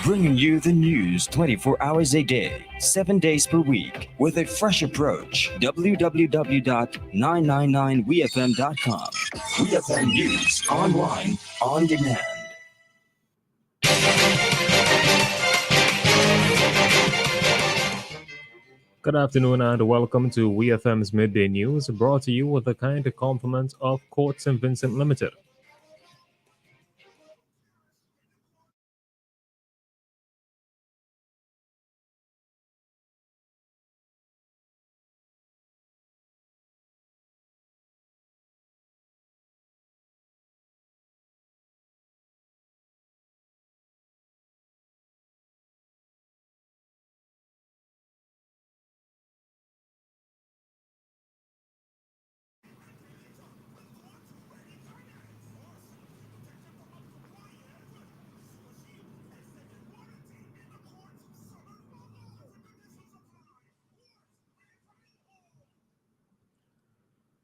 bringing you the news 24 hours a day, 7 days per week, with a fresh approach. www.999wefm.com. WeFM News, online, on demand. Good afternoon and welcome to WEFM's Midday News, brought to you with the kind compliments of Court St. Vincent Limited.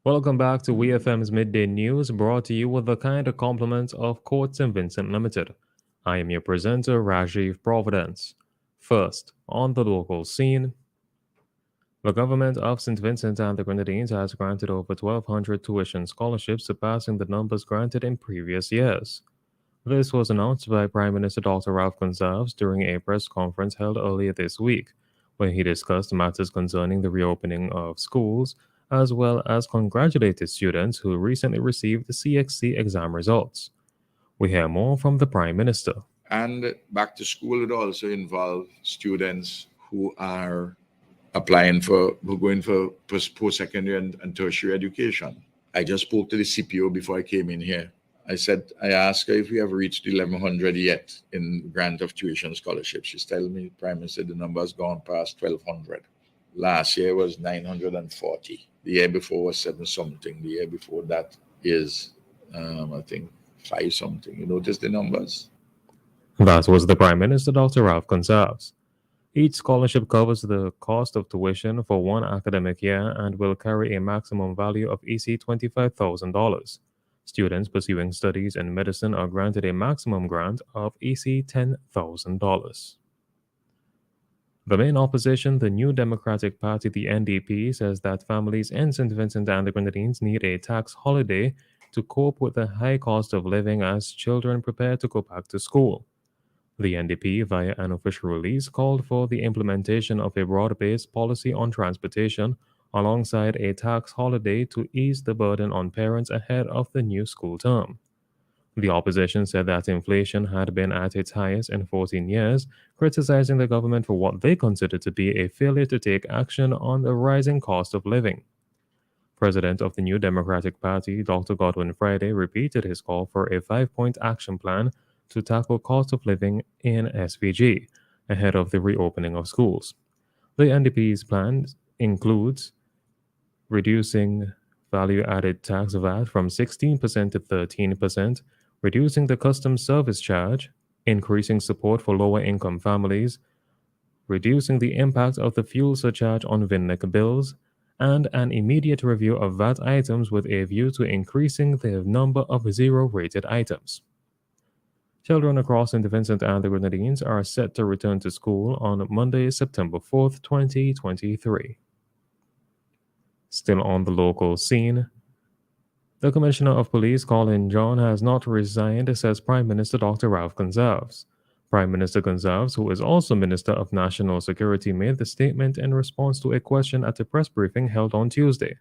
Welcome back to WeFM's Midday News, brought to you with the kind compliments of Court St. Vincent Limited. I am your presenter, Rajiv Providence. First, on the local scene, the government of St. Vincent and the Grenadines has granted over 1,200 tuition scholarships, surpassing the numbers granted in previous years. This was announced by Prime Minister Dr. Ralph Gonsalves during a press conference held earlier this week, when he discussed matters concerning the reopening of schools, as well as congratulated students who recently received the CXC exam results. We hear more from the Prime Minister. And back to school would also involve students who are going for post-secondary and tertiary education. I just spoke to the CPO before I came in here. I asked her if we have reached 1,100 yet in grant of tuition scholarships. She's telling me, Prime Minister, the number has gone past 1,200. Last year was 940. The year before was 7 something. The year before that is, I think, 5 something. You notice the numbers? That was the Prime Minister, Dr. Ralph Gonsalves. Each scholarship covers the cost of tuition for one academic year and will carry a maximum value of EC $25,000. Students pursuing studies in medicine are granted a maximum grant of EC $10,000. The main opposition, the New Democratic Party, the NDP, says that families in St. Vincent and the Grenadines need a tax holiday to cope with the high cost of living as children prepare to go back to school. The NDP, via an official release, called for the implementation of a broad-based policy on transportation alongside a tax holiday to ease the burden on parents ahead of the new school term. The opposition said that inflation had been at its highest in 14 years, criticizing the government for what they consider to be a failure to take action on the rising cost of living. President of the New Democratic Party, Dr. Godwin Friday, repeated his call for a 5-point action plan to tackle cost of living in SVG ahead of the reopening of schools. The NDP's plan includes reducing value-added tax VAT from 16% to 13%, reducing the customs service charge, increasing support for lower-income families, reducing the impact of the fuel surcharge on VINLEC bills, and an immediate review of VAT items with a view to increasing the number of zero-rated items. Children across St. Vincent and the Grenadines are set to return to school on Monday, September 4th, 2023. Still on the local scene, the Commissioner of Police, Colin John, has not resigned, says Prime Minister Dr. Ralph Gonsalves. Prime Minister Gonsalves, who is also Minister of National Security, made the statement in response to a question at a press briefing held on Tuesday.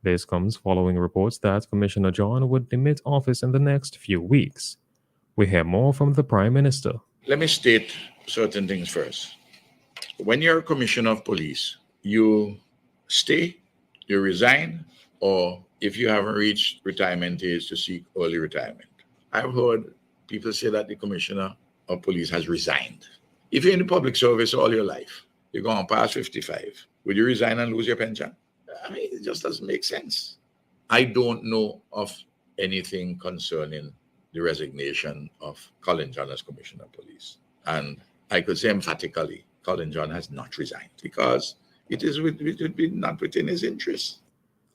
This comes following reports that Commissioner John would demit office in the next few weeks. We hear more from the Prime Minister. Let me state certain things first. When you're a Commissioner of Police, you stay, you resign, or if you haven't reached retirement age, to seek early retirement. I've heard people say that the Commissioner of Police has resigned. If you're in the public service all your life, you're going past 55, would you resign and lose your pension? I mean, it just doesn't make sense. I don't know of anything concerning the resignation of Colin John as Commissioner of Police. And I could say emphatically, Colin John has not resigned because it would be not within his interest.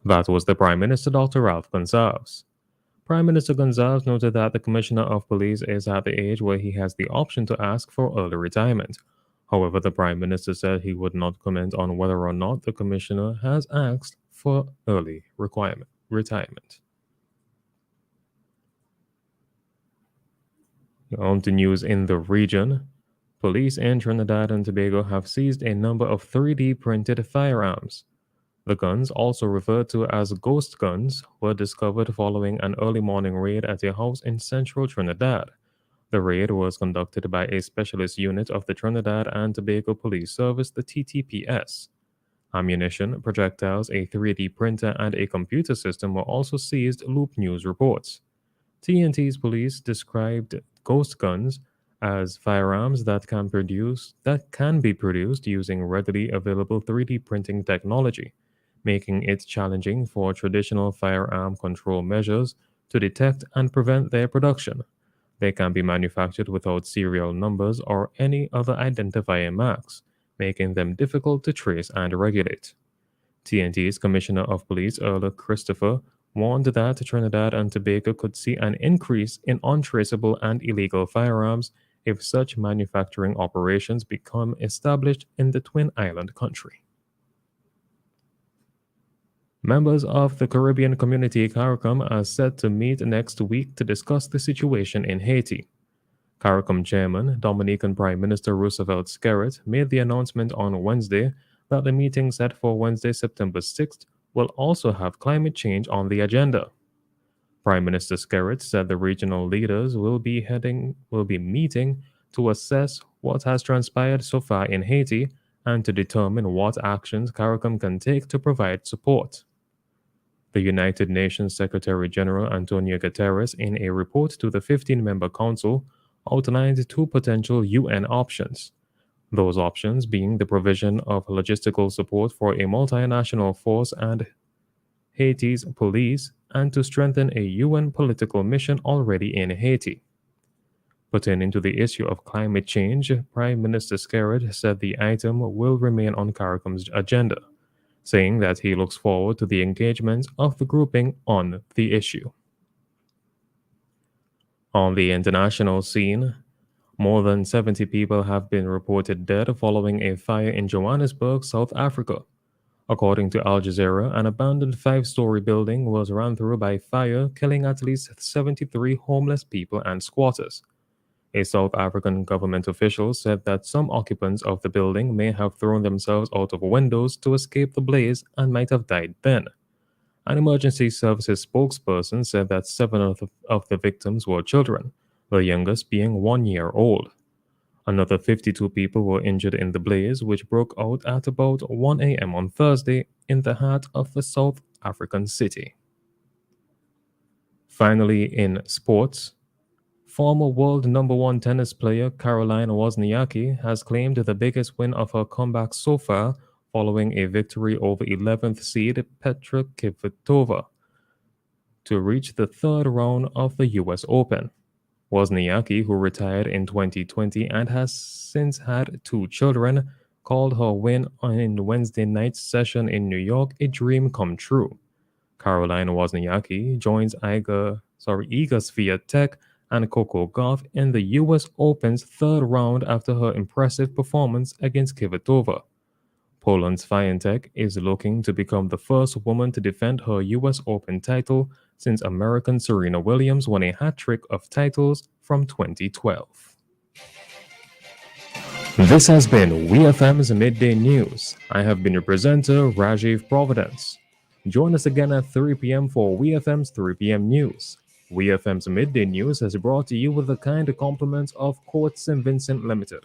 That was the Prime Minister, Dr. Ralph Gonsalves. Prime Minister Gonzalez noted that the Commissioner of Police is at the age where he has the option to ask for early retirement. However, the Prime Minister said he would not comment on whether or not the Commissioner has asked for early retirement. On to news in the region. Police in Trinidad and Tobago have seized a number of 3D printed firearms. The guns, also referred to as ghost guns, were discovered following an early morning raid at a house in central Trinidad. The raid was conducted by a specialist unit of the Trinidad and Tobago Police Service, the TTPS. Ammunition, projectiles, a 3D printer, and a computer system were also seized, Loop News reports. TNT's police described ghost guns as firearms that can be produced using readily available 3D printing technology, making it challenging for traditional firearm control measures to detect and prevent their production. They can be manufactured without serial numbers or any other identifying marks, making them difficult to trace and regulate. TNT's Commissioner of Police, Earl Christopher, warned that Trinidad and Tobago could see an increase in untraceable and illegal firearms if such manufacturing operations become established in the Twin Island country. Members of the Caribbean community CARICOM are set to meet next week to discuss the situation in Haiti. CARICOM Chairman, Dominican Prime Minister Roosevelt Skerrit, made the announcement on Wednesday that the meeting set for Wednesday, September 6th, will also have climate change on the agenda. Prime Minister Skerrit said the regional leaders will be meeting to assess what has transpired so far in Haiti and to determine what actions CARICOM can take to provide support. The United Nations Secretary General Antonio Guterres, in a report to the 15-member council, outlined two potential UN options. Those options being the provision of logistical support for a multinational force and Haiti's police, and to strengthen a UN political mission already in Haiti. Pertaining to the issue of climate change, Prime Minister Skerrit said the item will remain on CARICOM's agenda, saying that he looks forward to the engagement of the grouping on the issue. On the international scene, more than 70 people have been reported dead following a fire in Johannesburg, South Africa. According to Al Jazeera, an abandoned 5-story building was run through by fire, killing at least 73 homeless people and squatters. A South African government official said that some occupants of the building may have thrown themselves out of windows to escape the blaze and might have died then. An emergency services spokesperson said that 7 of the victims were children, the youngest being 1 year old. Another 52 people were injured in the blaze, which broke out at about 1 a.m. on Thursday in the heart of the South African city. Finally, in sports, former world number 1 tennis player Caroline Wozniacki has claimed the biggest win of her comeback so far following a victory over 11th seed Petra Kvitova to reach the third round of the US Open. Wozniacki, who retired in 2020 and has since had 2 children, called her win in Wednesday night's session in New York a dream come true. Caroline Wozniacki joins Iga Swiatek and Coco Gauff in the US Open's third round after her impressive performance against Kvitova. Poland's Swiatek is looking to become the first woman to defend her US Open title since American Serena Williams won a hat-trick of titles from 2012. This has been WEFM's Midday News. I have been your presenter, Rajiv Providence. Join us again at 3 p.m. for WEFM's 3 p.m. News. WEFM's Midday News is brought to you with the kind compliments of Court St. Vincent Limited.